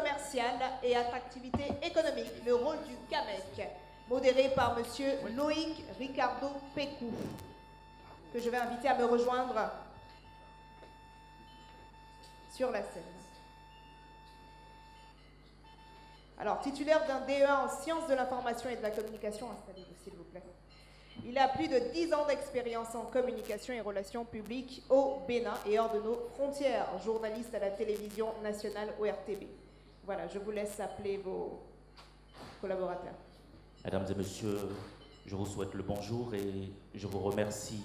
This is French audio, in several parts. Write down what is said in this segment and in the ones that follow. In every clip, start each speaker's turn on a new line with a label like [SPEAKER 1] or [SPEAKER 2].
[SPEAKER 1] commerciale et attractivité économique, le rôle du CAMEC, modéré par M. Loïc Ricardo Pécou, que je vais inviter à me rejoindre sur la scène. Alors, titulaire d'un DEA en sciences de l'information et de la communication, installez-vous s'il vous plaît. Il a plus de 10 ans d'expérience en communication et relations publiques au Bénin et hors de nos frontières, journaliste à la télévision nationale ORTB. Voilà, je vous laisse appeler vos collaborateurs.
[SPEAKER 2] Mesdames et messieurs, je vous souhaite le bonjour et je vous remercie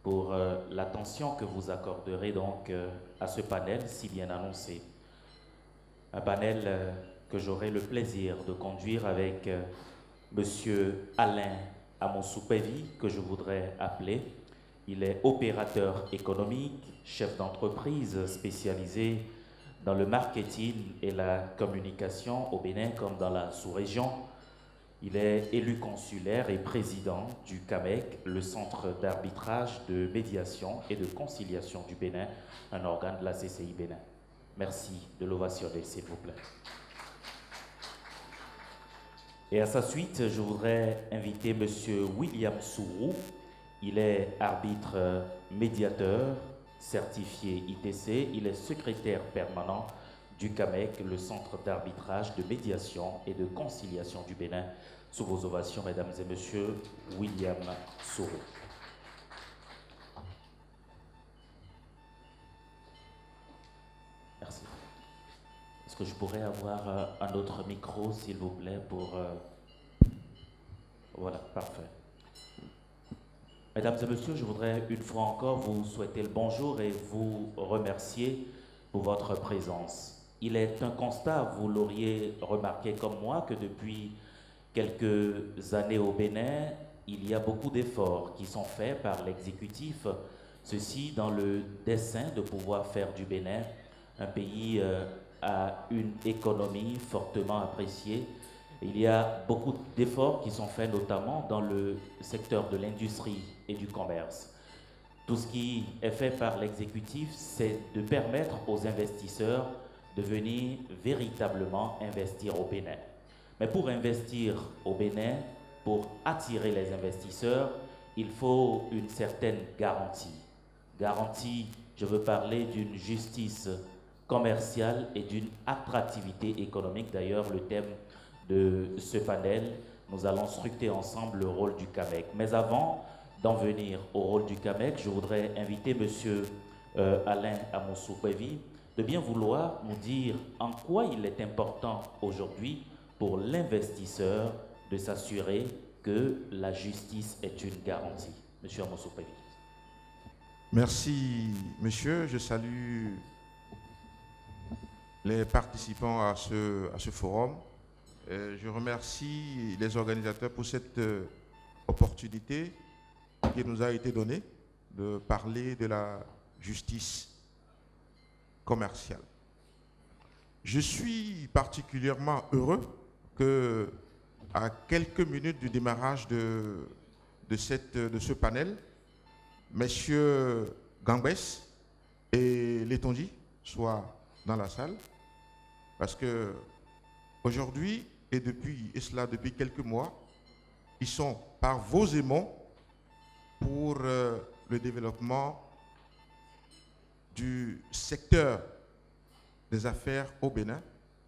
[SPEAKER 2] pour l'attention que vous accorderez donc à ce panel si bien annoncé. Un panel que j'aurai le plaisir de conduire avec Monsieur Alain Amonsoupevi, que je voudrais appeler. Il est opérateur économique, chef d'entreprise spécialisé dans le marketing et la communication au Bénin comme dans la sous-région. Il est élu consulaire et président du CAMEC, le Centre d'arbitrage, de médiation et de conciliation du Bénin, un organe de la CCI Bénin. Merci de l'ovationner, s'il vous plaît. Et à sa suite, je voudrais inviter M. William Sourou. Il est arbitre médiateur, certifié ITC. Il est secrétaire permanent du CAMEC, le Centre d'arbitrage, de médiation et de conciliation du Bénin. Sous vos ovations, mesdames et messieurs, William Sourou. Merci. Est-ce que je pourrais avoir un autre micro, s'il vous plaît, pour... Voilà, parfait. Mesdames et messieurs, je voudrais une fois encore vous souhaiter le bonjour et vous remercier pour votre présence. Il est un constat, vous l'auriez remarqué comme moi, que depuis quelques années au Bénin, il y a beaucoup d'efforts qui sont faits par l'exécutif, ceci dans le dessein de pouvoir faire du Bénin un pays à une économie fortement appréciée. Il y a beaucoup d'efforts qui sont faits notamment dans le secteur de l'industrie et du commerce. Tout ce qui est fait par l'exécutif, c'est de permettre aux investisseurs de venir véritablement investir au Bénin. Mais pour investir au Bénin, pour attirer les investisseurs, il faut une certaine garantie. Garantie, je veux parler d'une justice commerciale et d'une attractivité économique. D'ailleurs, le thème de ce panel, nous allons scruter ensemble le rôle du CAMEC. Mais avant d'en venir au rôle du CAMEC, je voudrais inviter M. Alain Amonsoupevi de bien vouloir nous dire en quoi il est important aujourd'hui pour l'investisseur de s'assurer que la justice est une garantie. Monsieur Amonsoupevi.
[SPEAKER 3] Merci, monsieur. Je salue les participants à ce forum. Je remercie les organisateurs pour cette opportunité qui nous a été donnée de parler de la justice commerciale. Je suis particulièrement heureux que, à quelques minutes du démarrage de ce panel, messieurs Gambès et Letonji soient dans la salle, parce que aujourd'hui, et cela depuis quelques mois, ils sont par vos aimants pour le développement du secteur des affaires au Bénin,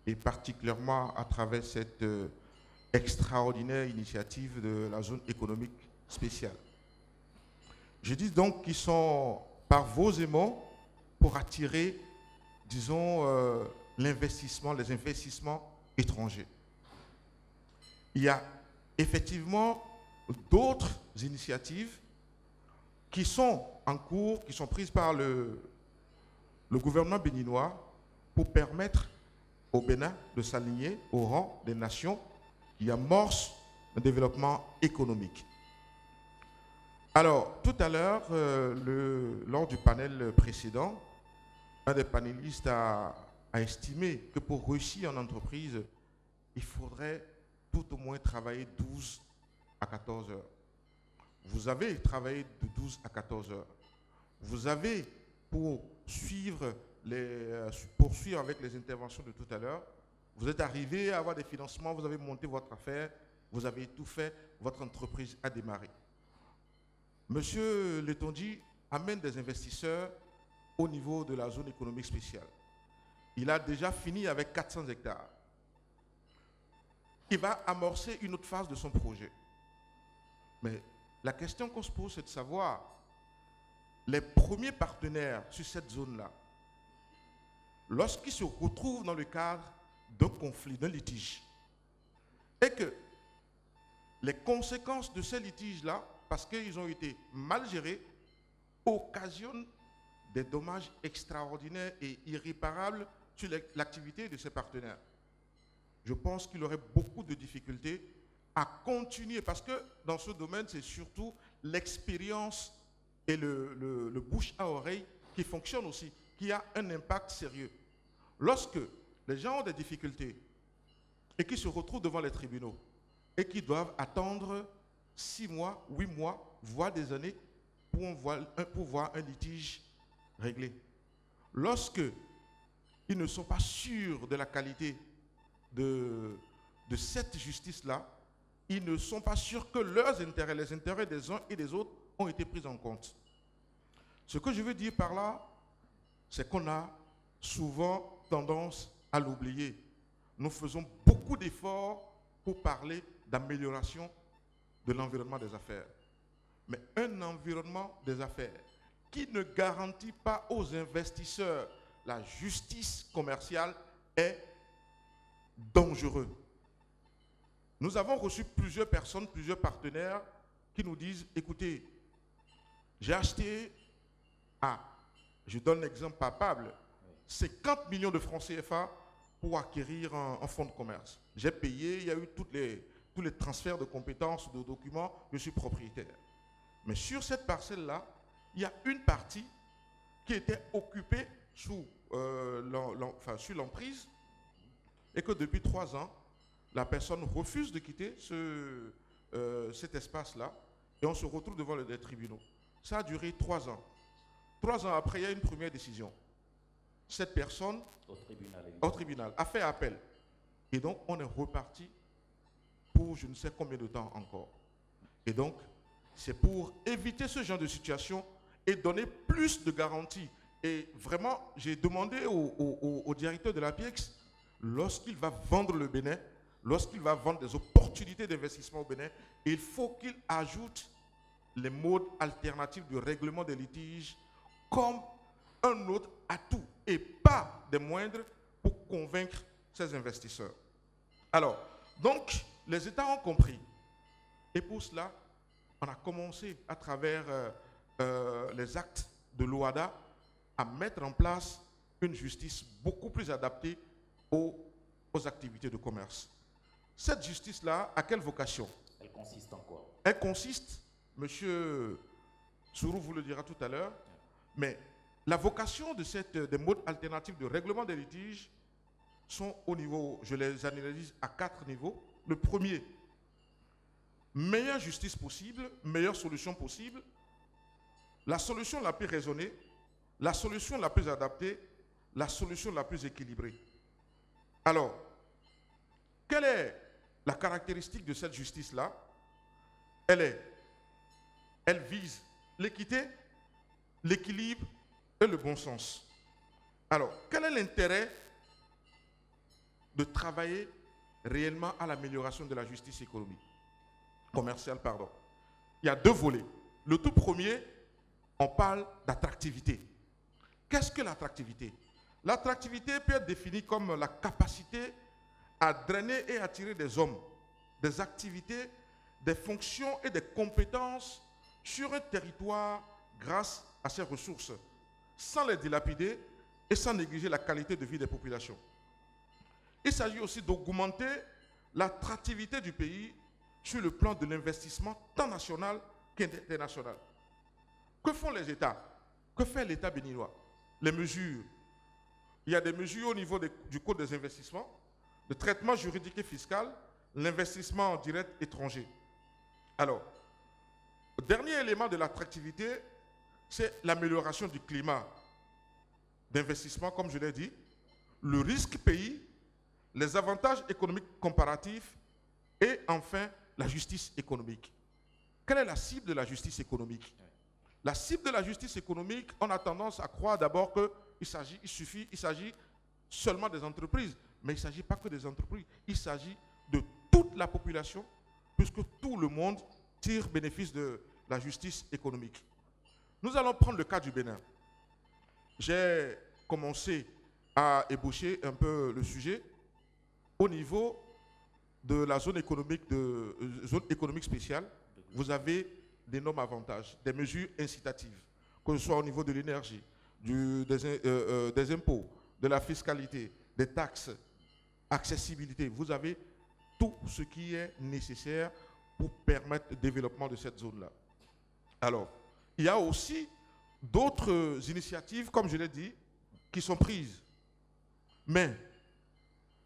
[SPEAKER 3] et particulièrement à travers cette extraordinaire initiative de la zone économique spéciale. Je dis donc qu'ils sont par vos aimants pour attirer, disons, les investissements étrangers. Il y a effectivement d'autres initiatives qui sont en cours, qui sont prises par le gouvernement béninois pour permettre au Bénin de s'aligner au rang des nations qui amorcent un développement économique. Alors, tout à l'heure, lors du panel précédent, un des panélistes a estimé que pour réussir en entreprise, il faudrait tout au moins travailler 12 à 14 heures. Vous avez travaillé de 12 à 14 heures. Vous avez, pour poursuivre avec les interventions de tout à l'heure, Vous êtes arrivé à avoir des financements, vous avez monté votre affaire, vous avez tout fait, votre entreprise a démarré. Monsieur Letondi amène des investisseurs au niveau de la zone économique spéciale. Il a déjà fini avec 400 hectares. Il va amorcer une autre phase de son projet. Mais la question qu'on se pose, c'est de savoir les premiers partenaires sur cette zone-là, lorsqu'ils se retrouvent dans le cadre d'un conflit, d'un litige, et que les conséquences de ces litiges-là, parce qu'ils ont été mal gérés, occasionnent des dommages extraordinaires et irréparables sur l'activité de ces partenaires. Je pense qu'il aurait beaucoup de difficultés à continuer, parce que dans ce domaine, c'est surtout l'expérience et le bouche à oreille qui fonctionne aussi, qui a un impact sérieux. Lorsque les gens ont des difficultés et qui se retrouvent devant les tribunaux et qui doivent attendre 6 mois, 8 mois, voire des années pour voir un litige réglé. Lorsque ils ne sont pas sûrs de la qualité de cette justice-là, ils ne sont pas sûrs que leurs intérêts, les intérêts des uns et des autres ont été pris en compte. Ce que je veux dire par là, c'est qu'on a souvent tendance à l'oublier. Nous faisons beaucoup d'efforts pour parler d'amélioration de l'environnement des affaires. Mais un environnement des affaires qui ne garantit pas aux investisseurs la justice commerciale est dangereux. Nous avons reçu plusieurs personnes, plusieurs partenaires qui nous disent, écoutez, j'ai acheté, je donne l'exemple palpable, 50 millions de francs CFA pour acquérir un fonds de commerce. J'ai payé, il y a eu tous les transferts de compétences, de documents, je suis propriétaire. Mais sur cette parcelle-là, il y a une partie qui était occupée sur l'emprise et que depuis 3 ans, la personne refuse de quitter cet espace-là et on se retrouve devant les tribunaux. Ça a duré 3 ans. 3 ans après, il y a une première décision. Cette personne, au tribunal, a fait appel. Et donc, on est reparti pour je ne sais combien de temps encore. Et donc, c'est pour éviter ce genre de situation et donner plus de garanties. Et vraiment, j'ai demandé au directeur de l'APIEX, lorsqu'il va vendre le Bénin, lorsqu'il va vendre des opportunités d'investissement au Bénin, il faut qu'il ajoute les modes alternatifs de règlement des litiges comme un autre atout et pas des moindres pour convaincre ces investisseurs. Alors, donc, les États ont compris. Et pour cela, on a commencé à travers les actes de l'OHADA à mettre en place une justice beaucoup plus adaptée aux activités de commerce. Cette justice-là, à quelle vocation?
[SPEAKER 2] Elle consiste en quoi?
[SPEAKER 3] Elle consiste, monsieur Sourou vous le dira tout à l'heure, mais la vocation de des modes alternatifs de règlement des litiges sont au niveau, je les analyse à 4 niveaux. Le premier, meilleure justice possible, meilleure solution possible, la solution la plus raisonnée, la solution la plus adaptée, la solution la plus équilibrée. Alors, quelle est la caractéristique de cette justice-là? Elle vise l'équité, l'équilibre et le bon sens. Alors, quel est l'intérêt de travailler réellement à l'amélioration de la justice économique, commerciale, pardon? Il y a 2 volets. Le tout premier, on parle d'attractivité. Qu'est-ce que l'attractivité? L'attractivité peut être définie comme la capacité à drainer et attirer des hommes, des activités, des fonctions et des compétences sur un territoire grâce à ses ressources, sans les dilapider et sans négliger la qualité de vie des populations. Il s'agit aussi d'augmenter l'attractivité du pays sur le plan de l'investissement tant national qu'international. Que font les États? Que fait l'État béninois? Les mesures. Il y a des mesures au niveau du Code des investissements, le traitement juridique et fiscal, l'investissement direct étranger. Alors, le dernier élément de l'attractivité, c'est l'amélioration du climat d'investissement, comme je l'ai dit, le risque pays, les avantages économiques comparatifs et enfin la justice économique. Quelle est la cible de la justice économique? La cible de la justice économique, on a tendance à croire d'abord qu'il s'agit seulement des entreprises. Mais il ne s'agit pas que des entreprises. Il s'agit de toute la population, puisque tout le monde tire bénéfice de la justice économique. Nous allons prendre le cas du Bénin. J'ai commencé à ébaucher un peu le sujet au niveau de la zone économique spéciale. Vous avez d'énormes avantages, des mesures incitatives, que ce soit au niveau de l'énergie, des impôts, de la fiscalité, des taxes, accessibilité. Vous avez tout ce qui est nécessaire pour permettre le développement de cette zone-là. Alors, il y a aussi d'autres initiatives, comme je l'ai dit, qui sont prises. Mais,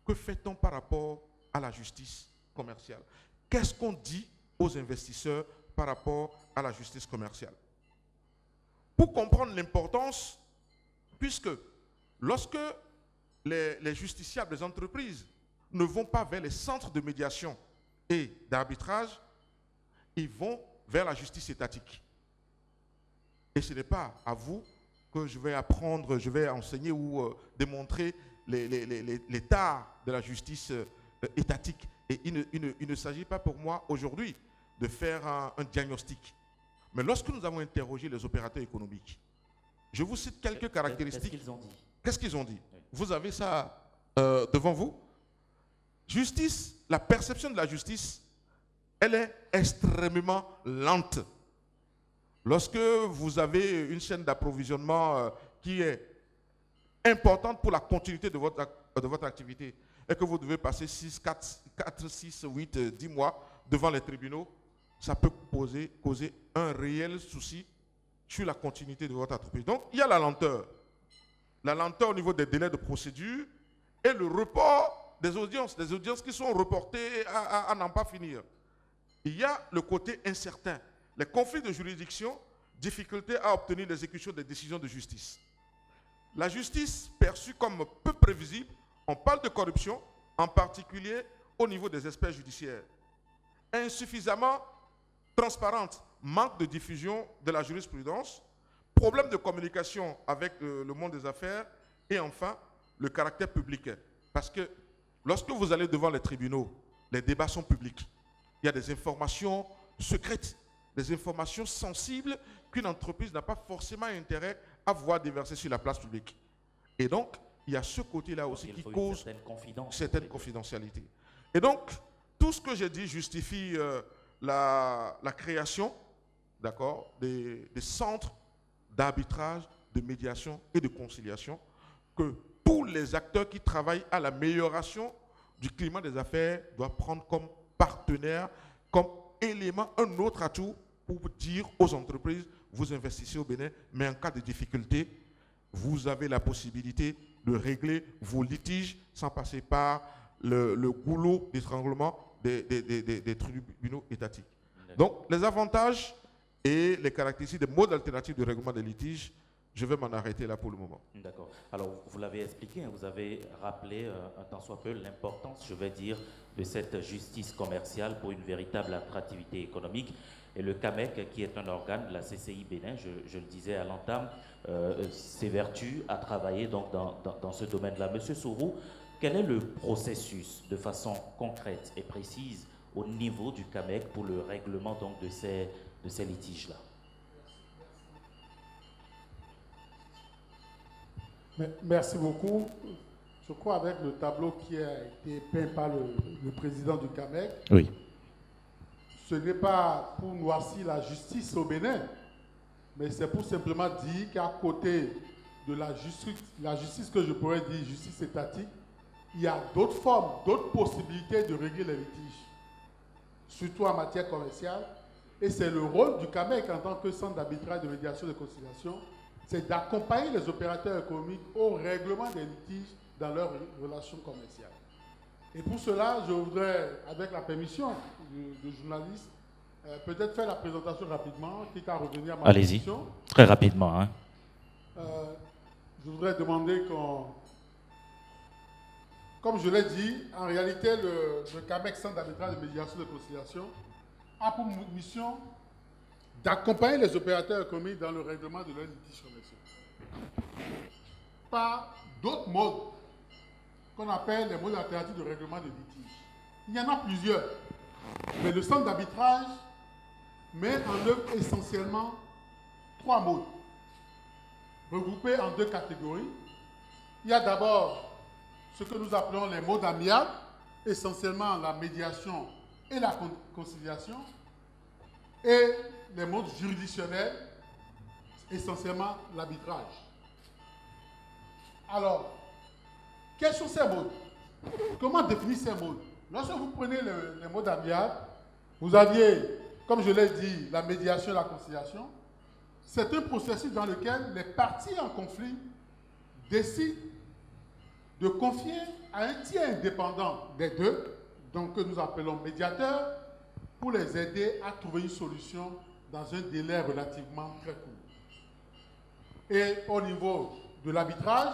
[SPEAKER 3] que fait-on par rapport à la justice commerciale? Qu'est-ce qu'on dit aux investisseurs par rapport à la justice commerciale? Pour comprendre l'importance, puisque lorsque les justiciables des entreprises ne vont pas vers les centres de médiation et d'arbitrage, ils vont vers la justice étatique. Et ce n'est pas à vous que je vais apprendre, je vais enseigner ou démontrer les tares de la justice étatique. Et il ne s'agit pas pour moi aujourd'hui de faire un diagnostic. Mais lorsque nous avons interrogé les opérateurs économiques, je vous cite quelques caractéristiques.
[SPEAKER 2] Qu'est-ce qu'ils ont dit?
[SPEAKER 3] Qu'est-ce qu'ils ont dit?
[SPEAKER 2] Oui.
[SPEAKER 3] Vous avez ça devant vous. Justice, la perception de la justice, elle est extrêmement lente. Lorsque vous avez une chaîne d'approvisionnement qui est importante pour la continuité de votre activité et que vous devez passer 4, 6, 8, 10 mois devant les tribunaux, ça peut causer un réel souci sur la continuité de votre entreprise. Donc, il y a la lenteur. La lenteur au niveau des délais de procédure et le report des audiences qui sont reportées à n'en pas finir. Il y a le côté incertain, les conflits de juridiction, difficulté à obtenir l'exécution des décisions de justice. La justice perçue comme peu prévisible, on parle de corruption, en particulier au niveau des experts judiciaires. Insuffisamment transparente, manque de diffusion de la jurisprudence, problème de communication avec le monde des affaires et enfin le caractère public. Parce que lorsque vous allez devant les tribunaux, les débats sont publics. Il y a des informations secrètes, des informations sensibles qu'une entreprise n'a pas forcément intérêt à voir déverser sur la place publique. Et donc, il y a ce côté-là aussi qui cause certaine confidentialité. Et donc, tout ce que j'ai dit justifie la création, d'accord, des centres d'arbitrage, de médiation et de conciliation, que tous les acteurs qui travaillent à l'amélioration du climat des affaires doivent prendre comme partenaire, comme élément, un autre atout pour dire aux entreprises, vous investissez au Bénin, mais en cas de difficulté, vous avez la possibilité de régler vos litiges sans passer par le goulot d'étranglement des tribunaux étatiques. Donc, les avantages et les caractéristiques des modes alternatifs de règlement des litiges, je vais m'en arrêter là pour le moment.
[SPEAKER 2] D'accord. Alors, vous l'avez expliqué, vous avez rappelé un tant soit peu l'importance, je vais dire, de cette justice commerciale pour une véritable attractivité économique. Et le CAMEC, qui est un organe de la CCI Bénin, je le disais à l'entame, s'évertue à travailler donc dans ce domaine-là. Monsieur Sourou, quel est le processus de façon concrète et précise au niveau du CAMEC pour le règlement donc, de ces litiges-là?
[SPEAKER 4] Merci beaucoup. Je crois avec le tableau qui a été peint par le président du CAMEC,
[SPEAKER 2] oui.
[SPEAKER 4] Ce n'est pas pour noircir la justice au Bénin, mais c'est pour simplement dire qu'à côté de la justice que je pourrais dire justice étatique, il y a d'autres formes, d'autres possibilités de régler les litiges, surtout en matière commerciale. Et c'est le rôle du CAMEC en tant que centre d'arbitrage, de médiation et de conciliation, c'est d'accompagner les opérateurs économiques au règlement des litiges dans leurs relations commerciales. Et pour cela, je voudrais, avec la permission du journaliste, peut-être faire la présentation rapidement, quitte à revenir à ma question.
[SPEAKER 2] Allez-y, très rapidement. Hein.
[SPEAKER 4] Je voudrais demander comme je l'ai dit, en réalité, le CAMEX, Centre d'arbitrage de médiation de conciliation, a pour mission d'accompagner les opérateurs économiques dans le règlement de leurs litiges commerciaux par d'autres modes qu'on appelle les modes alternatifs de règlement de litiges. Il y en a plusieurs, mais le centre d'arbitrage met en œuvre essentiellement 3 modes, regroupés en 2 catégories. Il y a d'abord ce que nous appelons les modes amiables, essentiellement la médiation et la conciliation, et les modes juridictionnels, essentiellement l'arbitrage. Alors, quels sont ces modes? Comment définir ces modes? Lorsque vous prenez les modes amiables, vous aviez, comme je l'ai dit, la médiation et la conciliation. C'est un processus dans lequel les parties en conflit décident de confier à un tiers indépendant des deux, donc que nous appelons médiateur, pour les aider à trouver une solution dans un délai relativement très court. Et au niveau de l'arbitrage,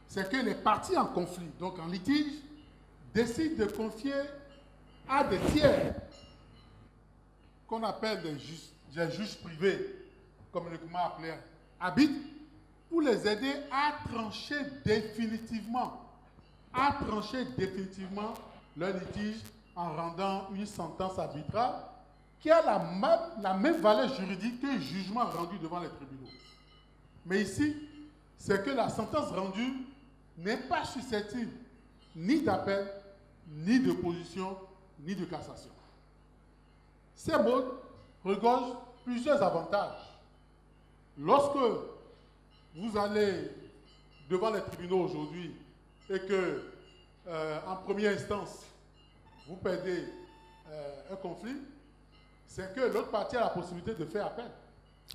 [SPEAKER 4] c'est que les parties en conflit, donc en litige, décident de confier à des tiers, qu'on appelle des juges privés, communément appelés arbitres, pour les aider à trancher définitivement leur litige en rendant une sentence arbitrale qui a la même valeur juridique que le jugement rendu devant les tribunaux. Mais ici, c'est que la sentence rendue n'est pas susceptible ni d'appel, ni d'opposition, ni de cassation. Ces modes regorgent plusieurs avantages. Lorsque vous allez devant les tribunaux aujourd'hui et que, en première instance, vous perdez un conflit, c'est que l'autre partie a la possibilité de faire appel.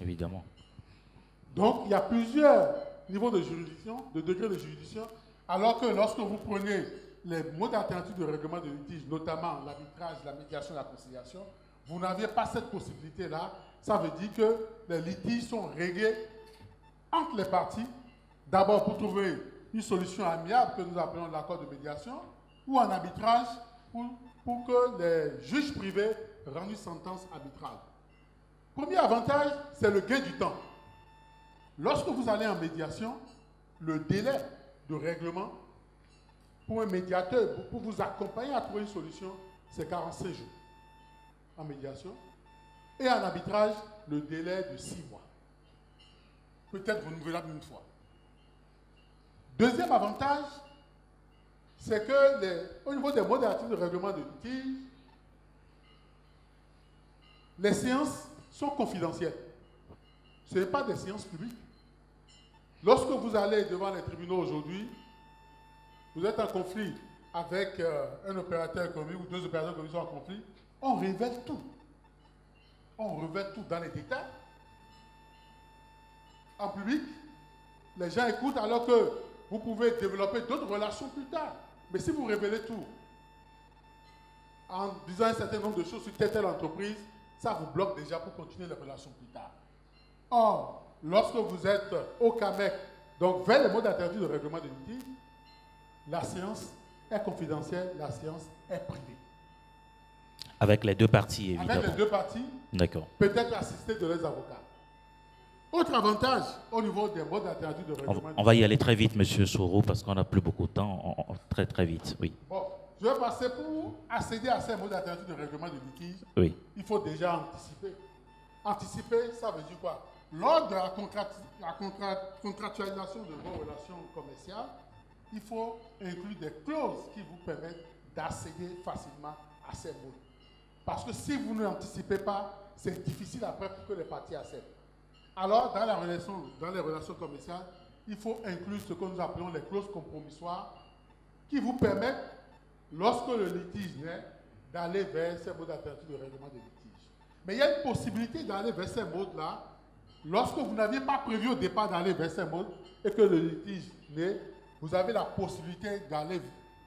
[SPEAKER 2] Évidemment.
[SPEAKER 4] Donc, il y a plusieurs niveaux de juridiction, de degrés de juridiction, alors que lorsque vous prenez les modes alternatifs de règlement de litige, notamment l'arbitrage, la médiation et la conciliation, vous n'aviez pas cette possibilité-là. Ça veut dire que les litiges sont réglés entre les parties, d'abord pour trouver une solution amiable que nous appelons l'accord de médiation, ou en arbitrage pour que les juges privés rendent une sentence arbitrale. Premier avantage, c'est le gain du temps. Lorsque vous allez en médiation, le délai de règlement pour un médiateur, pour vous accompagner à trouver une solution, c'est 45 jours en médiation. Et en arbitrage, le délai de 6 mois. Peut-être renouvelable une fois. Deuxième avantage, c'est que au niveau des modes alternatifs de règlement de litige, les séances sont confidentielles. Ce n'est pas des séances publiques. Lorsque vous allez devant les tribunaux aujourd'hui, vous êtes en conflit avec un opérateur économique ou 2 opérateurs économiques sont en conflit, on révèle tout. On révèle tout dans les détails. En public, les gens écoutent alors que vous pouvez développer d'autres relations plus tard. Mais si vous révélez tout, en disant un certain nombre de choses sur telle entreprise, ça vous bloque déjà pour continuer les relations plus tard. Or, lorsque vous êtes au CAMEC, donc vers les modes alternatifs de règlement de litige, la séance est confidentielle, la séance est privée.
[SPEAKER 2] Avec les deux parties, évidemment.
[SPEAKER 4] Avec les deux parties,
[SPEAKER 2] d'accord.
[SPEAKER 4] Peut-être assistés de leurs avocats. Autre avantage au niveau des modes alternatifs de règlement.
[SPEAKER 2] On va y aller très vite, Monsieur Soro, parce qu'on n'a plus beaucoup de temps. Très, très vite, oui.
[SPEAKER 4] Bon, je vais passer pour accéder à ces modes alternatifs de règlement de litige.
[SPEAKER 2] Oui.
[SPEAKER 4] Il faut déjà anticiper. Anticiper, ça veut dire quoi? Lors de la contractualisation de vos relations commerciales, il faut inclure des clauses qui vous permettent d'accéder facilement à ces modes. Parce que si vous ne l'anticipez pas, c'est difficile après pour que les parties acceptent. Alors, dans les relations commerciales, il faut inclure ce que nous appelons les clauses compromissoires qui vous permettent, lorsque le litige naît, d'aller vers ces modes alternatifs de règlement de litige. Mais il y a une possibilité d'aller vers ces modes-là lorsque vous n'aviez pas prévu au départ d'aller vers ces modes et que le litige naît. Vous avez la possibilité d'aller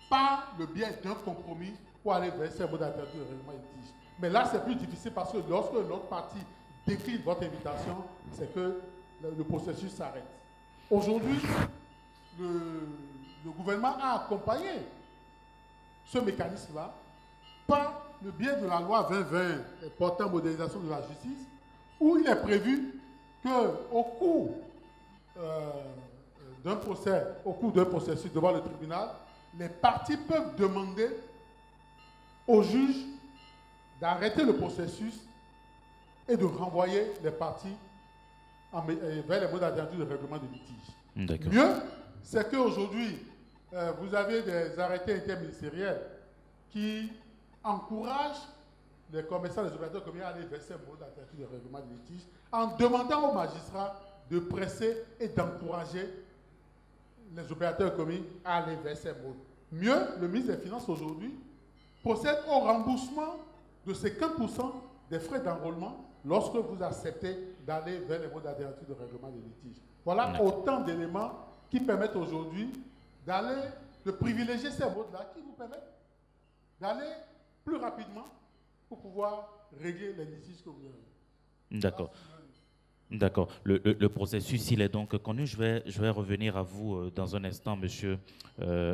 [SPEAKER 4] par le biais d'un compromis pour aller vers ces modes alternatifs de règlement de litige. Mais là, c'est plus difficile parce que lorsque l'autre partie décline votre invitation, c'est que le processus s'arrête. Aujourd'hui, le gouvernement a accompagné ce mécanisme-là par le biais de la loi 2020 portant modernisation de la justice, où il est prévu qu'au cours d'un processus devant le tribunal, les parties peuvent demander au juge d'arrêter le processus et de renvoyer les parties vers les modes alternatifs de règlement de litige. Mieux, c'est qu'aujourd'hui, vous avez des arrêtés interministériels qui encouragent les commerçants, les opérateurs communs à aller verser un mode alternatif de règlement de litige en demandant aux magistrats de presser et d'encourager les opérateurs communs à aller verser un mode. Mieux, le ministre des Finances aujourd'hui procède au remboursement de 50% des frais d'enrôlement lorsque vous acceptez d'aller vers les modes alternatifs de règlement des litiges. Voilà autant d'éléments qui permettent aujourd'hui de privilégier ces modes-là, qui vous permettent d'aller plus rapidement pour pouvoir régler les litiges que vous avez.
[SPEAKER 2] D'accord. D'accord. Le processus, il est donc connu. Je vais revenir à vous dans un instant, monsieur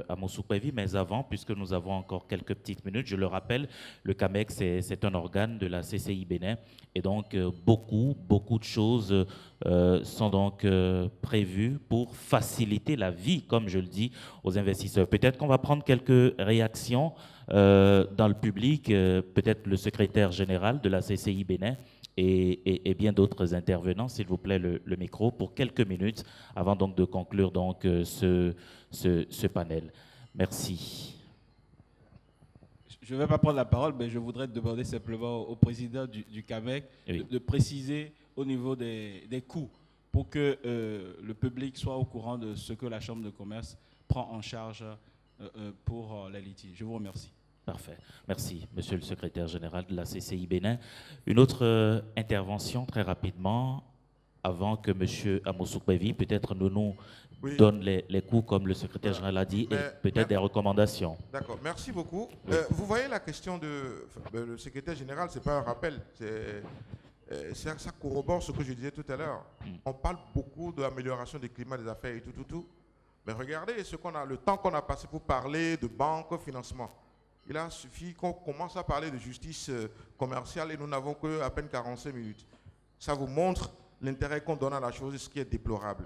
[SPEAKER 2] Amosou Kpevi, mais avant, puisque nous avons encore quelques petites minutes, je le rappelle, le CAMEC, c'est un organe de la CCI Bénin, et donc beaucoup de choses sont donc prévues pour faciliter la vie, comme je le dis, aux investisseurs. Peut-être qu'on va prendre quelques réactions dans le public, peut-être le secrétaire général de la CCI Bénin, et bien d'autres intervenants, s'il vous plaît, le micro pour quelques minutes avant donc de conclure donc ce panel. Merci.
[SPEAKER 5] Je ne vais pas prendre la parole, mais je voudrais demander simplement au président du CAMEC de préciser au niveau des coûts pour que le public soit au courant de ce que la Chambre de commerce prend en charge pour les litiges. Je vous remercie.
[SPEAKER 2] Parfait. Merci, monsieur le secrétaire général de la CCI Bénin. Une autre intervention, très rapidement, avant que monsieur Amosou Kpevi, peut-être nous donne les coûts, comme le secrétaire général a dit, et peut-être des recommandations.
[SPEAKER 3] D'accord, merci beaucoup. Vous voyez la question le secrétaire général, ce n'est pas un rappel, ça corrobore ce que je disais tout à l'heure. On parle beaucoup de l'amélioration du climat des affaires et tout. Mais regardez le temps qu'on a passé pour parler de banque, financement. Il a suffi qu'on commence à parler de justice commerciale et nous n'avons qu'à peine 45 minutes. Ça vous montre l'intérêt qu'on donne à la chose, ce qui est déplorable.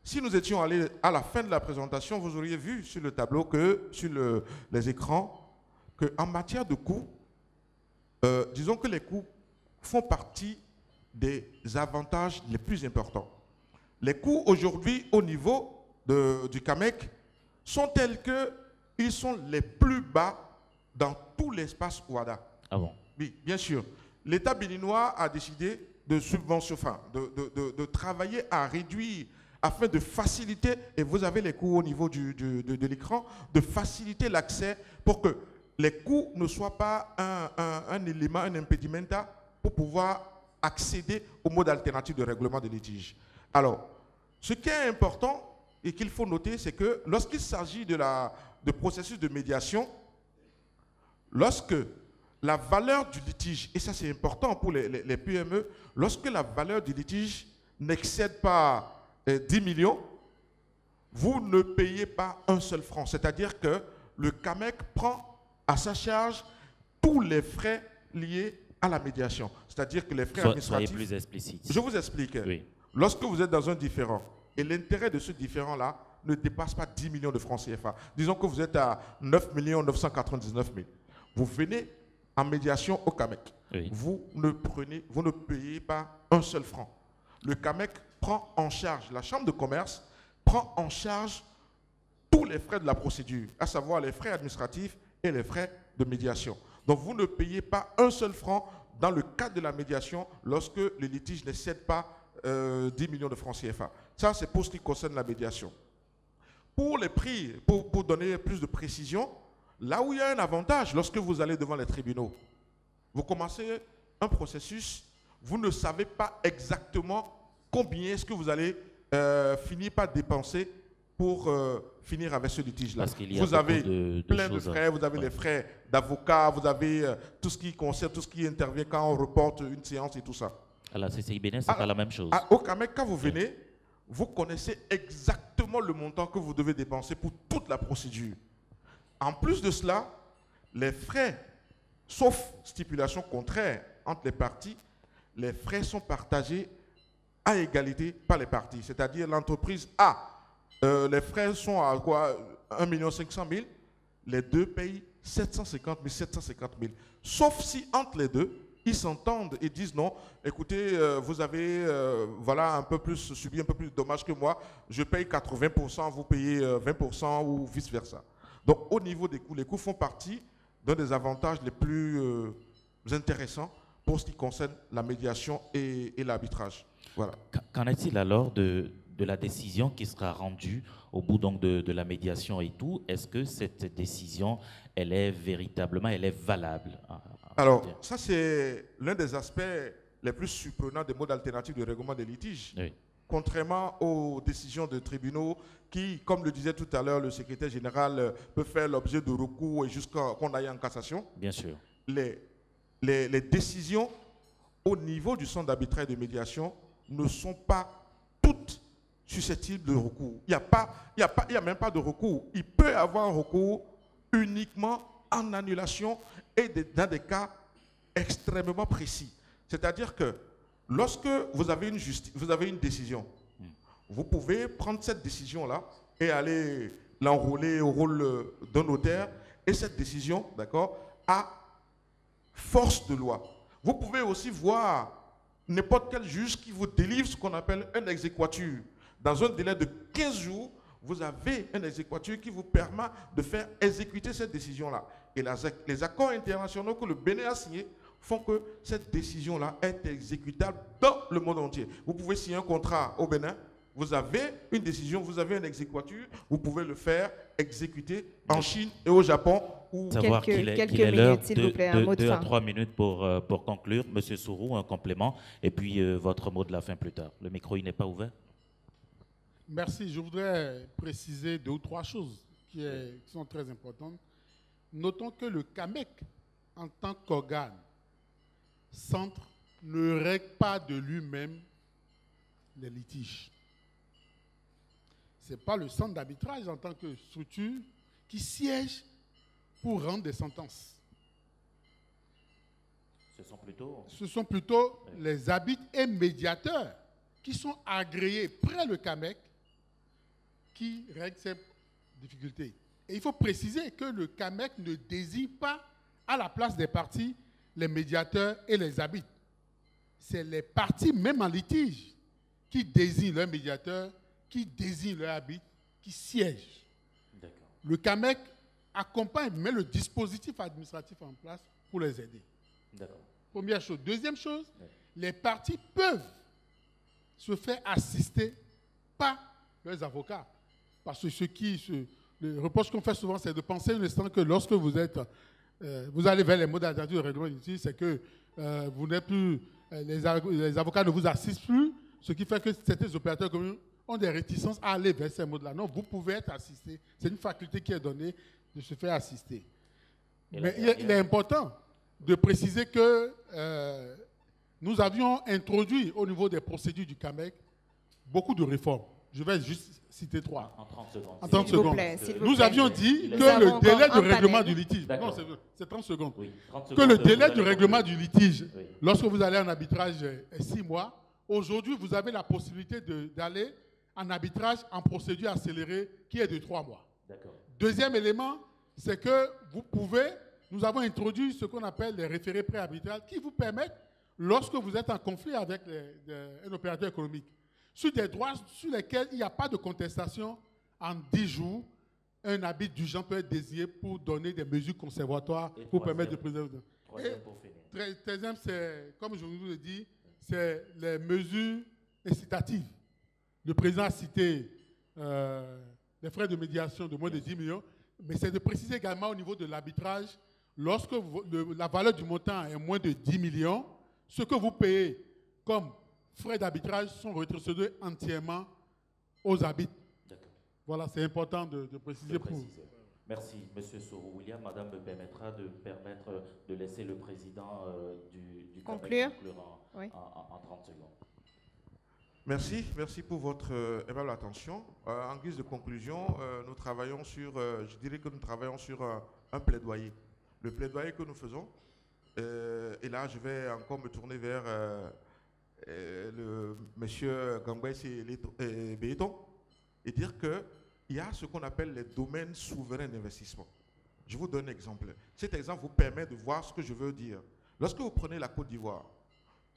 [SPEAKER 3] Si nous étions allés à la fin de la présentation, vous auriez vu sur le tableau, sur les écrans, qu'en matière de coûts, disons que les coûts font partie des avantages les plus importants. Les coûts aujourd'hui au niveau du CAMEC sont tels qu'ils sont les plus bas dans tout l'espace OHADA.
[SPEAKER 2] Ah bon?
[SPEAKER 3] Oui, bien sûr. L'État béninois a décidé de subventionner, de travailler à réduire, afin de faciliter, et vous avez les coûts au niveau de l'écran, de faciliter l'accès pour que les coûts ne soient pas un élément, un impedimenta pour pouvoir accéder au mode alternatif de règlement des litiges. Alors, ce qui est important et qu'il faut noter, c'est que lorsqu'il s'agit de processus de médiation, lorsque la valeur du litige, et ça c'est important pour les PME, lorsque la valeur du litige n'excède pas 10 millions, vous ne payez pas un seul franc. C'est-à-dire que le CAMEC prend à sa charge tous les frais liés à la médiation. C'est-à-dire que les frais administratifs...
[SPEAKER 2] Soyez plus explicite.
[SPEAKER 3] Je vous explique.
[SPEAKER 2] Oui.
[SPEAKER 3] Lorsque vous êtes dans un différend, et l'intérêt de ce différend-là ne dépasse pas 10 millions de francs CFA, disons que vous êtes à 9 999 000, vous venez en médiation au CAMEC.
[SPEAKER 2] Oui.
[SPEAKER 3] Vous ne payez pas un seul franc. Le CAMEC prend en charge, la Chambre de commerce prend en charge tous les frais de la procédure, à savoir les frais administratifs et les frais de médiation. Donc vous ne payez pas un seul franc dans le cadre de la médiation lorsque le litige n'excède pas 10 millions de francs CFA. Ça, c'est pour ce qui concerne la médiation. Pour les prix, pour donner plus de précision, là où il y a un avantage, lorsque vous allez devant les tribunaux, vous commencez un processus, vous ne savez pas exactement combien est-ce que vous allez finir par dépenser pour finir avec ce litige-là. Vous avez plein de frais, vous avez les frais d'avocat, vous avez tout ce qui concerne, tout ce qui intervient quand on reporte une séance et tout ça.
[SPEAKER 2] À la CCI Bénin, ce n'est pas la même chose.
[SPEAKER 3] Au CAMEC, quand vous venez, vous connaissez exactement le montant que vous devez dépenser pour toute la procédure. En plus de cela, les frais, sauf stipulation contraire entre les parties, les frais sont partagés à égalité par les parties. C'est-à-dire l'entreprise A, les frais sont à quoi 1 500 000, les deux payent 750 000, 750 000. Sauf si entre les deux, ils s'entendent et disent non, écoutez, vous avez voilà, un peu plus, subi un peu plus de dommages que moi, je paye 80%, vous payez 20% ou vice-versa. Donc au niveau des coûts, les coûts font partie d'un des avantages les plus intéressants pour ce qui concerne la médiation et l'arbitrage. Voilà.
[SPEAKER 2] Qu'en est-il alors de la décision qui sera rendue au bout donc de la médiation et tout? Est-ce que cette décision, elle est véritablement, elle est valable?
[SPEAKER 3] Alors, ça c'est l'un des aspects les plus surprenants des modes alternatifs de règlement des litiges.
[SPEAKER 2] Oui.
[SPEAKER 3] Contrairement aux décisions de tribunaux qui, comme le disait tout à l'heure le secrétaire général, peut faire l'objet de recours et jusqu'à qu'on aille en cassation.
[SPEAKER 2] Bien sûr.
[SPEAKER 3] Les décisions au niveau du centre d'arbitrage et de médiation ne sont pas toutes susceptibles de recours. Il n'y a même pas de recours. Il peut y avoir un recours uniquement en annulation et dans des cas extrêmement précis. C'est-à-dire que lorsque vous avez une décision, vous pouvez prendre cette décision-là et aller l'enrôler au rôle d'un notaire, et cette décision, d'accord, a force de loi. Vous pouvez aussi voir n'importe quel juge qui vous délivre ce qu'on appelle un exéquatur. Dans un délai de 15 jours, vous avez un exéquatur qui vous permet de faire exécuter cette décision-là. Et les accords internationaux que le Bénin a signés font que cette décision-là est exécutable dans le monde entier. Vous pouvez signer un contrat au Bénin, vous avez une décision, vous avez un exéquatur, vous pouvez le faire exécuter en Chine et au Japon.
[SPEAKER 2] Savoir qu'il est l'heure de 2 à 3 minutes pour conclure. Monsieur Sourou, un complément, et puis votre mot de la fin plus tard. Le micro, il n'est pas ouvert.
[SPEAKER 4] Merci. Je voudrais préciser 2 ou 3 choses qui sont très importantes. Notons que le CAMEC, en tant qu'organe, centre, ne règle pas de lui-même les litiges. Ce n'est pas le centre d'arbitrage en tant que structure qui siège pour rendre des sentences. Ce sont plutôt les arbitres et médiateurs qui sont agréés près le CAMEC qui règlent ces difficultés. Et il faut préciser que le CAMEC ne désigne pas à la place des parties les médiateurs et les arbitres. C'est les parties, même en litige, qui désignent leur médiateur, qui désignent leur arbitre, qui siègent. Le CAMEC accompagne, met le dispositif administratif en place pour les aider. Première chose. Deuxième chose, les parties peuvent se faire assister par leurs avocats. Parce que le reproche qu'on fait souvent, c'est de penser un instant que lorsque vous allez vers les modes alternatifs de règlement litige, c'est que vous n'êtes plus, les avocats ne vous assistent plus, ce qui fait que certains opérateurs communs ont des réticences à aller vers ces modes-là. Non, vous pouvez être assisté. C'est une faculté qui est donnée de se faire assister. Mais il est important de préciser que nous avions introduit au niveau des procédures du CAMEC beaucoup de réformes. Je vais juste citer 3.
[SPEAKER 2] En 30 secondes.
[SPEAKER 4] En 30 secondes. Nous avions dit que le délai de règlement du litige... Non, c'est 30 secondes. Oui, 30 secondes. Que le délai de règlement du litige, lorsque vous allez en arbitrage, est 6 mois. Aujourd'hui, vous avez la possibilité d'aller en arbitrage en procédure accélérée qui est de 3 mois. Deuxième élément, c'est que nous avons introduit ce qu'on appelle les référés préarbitrales qui vous permettent, lorsque vous êtes en conflit avec un opérateur économique, sur des droits sur lesquels il n'y a pas de contestation, en 10 jours, un arbitre d'urgence peut être désigné pour donner des mesures conservatoires pour permettre de préserver. Troisième, c'est, comme je vous l'ai dit, c'est les mesures incitatives. Le président a cité les frais de médiation de moins de 10 millions, mais c'est de préciser également au niveau de l'arbitrage, lorsque la valeur du montant est moins de 10 millions, ce que vous payez comme frais d'arbitrage sont retrocédés entièrement aux arbitres. Voilà, c'est important de préciser.
[SPEAKER 2] Merci, M. Sourou. William, Madame me permettra de laisser le président du
[SPEAKER 1] conclure
[SPEAKER 2] en 30 secondes.
[SPEAKER 3] Merci pour votre aimable attention. En guise de conclusion, nous travaillons sur un plaidoyer. le plaidoyer que nous faisons, et là je vais encore me tourner vers le monsieur Gangwesi Béton, et dire qu'il y a ce qu'on appelle les domaines souverains d'investissement. Je vous donne un exemple. Cet exemple vous permet de voir ce que je veux dire. Lorsque vous prenez la Côte d'Ivoire,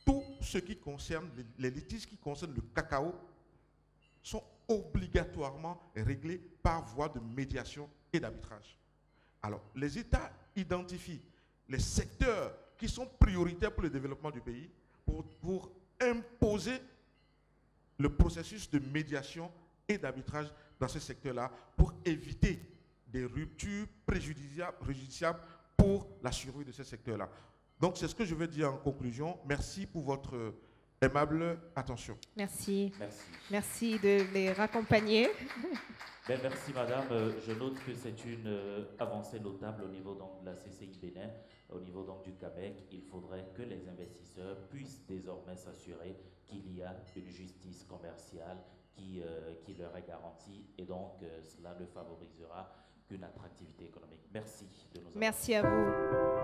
[SPEAKER 3] tout ce qui concerne les litiges qui concernent le cacao sont obligatoirement réglés par voie de médiation et d'arbitrage. Alors, les États identifient les secteurs qui sont prioritaires pour le développement du pays pour imposer le processus de médiation et d'arbitrage dans ce secteur-là pour éviter des ruptures préjudiciables pour la survie de ce secteur-là. Donc, c'est ce que je veux dire en conclusion. Merci pour votre aimable attention.
[SPEAKER 1] Merci.
[SPEAKER 2] Merci.
[SPEAKER 1] Merci de les raccompagner.
[SPEAKER 2] Ben, merci madame. Je note que c'est une avancée notable au niveau donc, de la CCI Bénin, au niveau donc, du CAMEC. Il faudrait que les investisseurs puissent désormais s'assurer qu'il y a une justice commerciale qui leur est garantie et donc cela ne favorisera qu'une attractivité économique. Merci de nous avoir.
[SPEAKER 1] Merci à vous.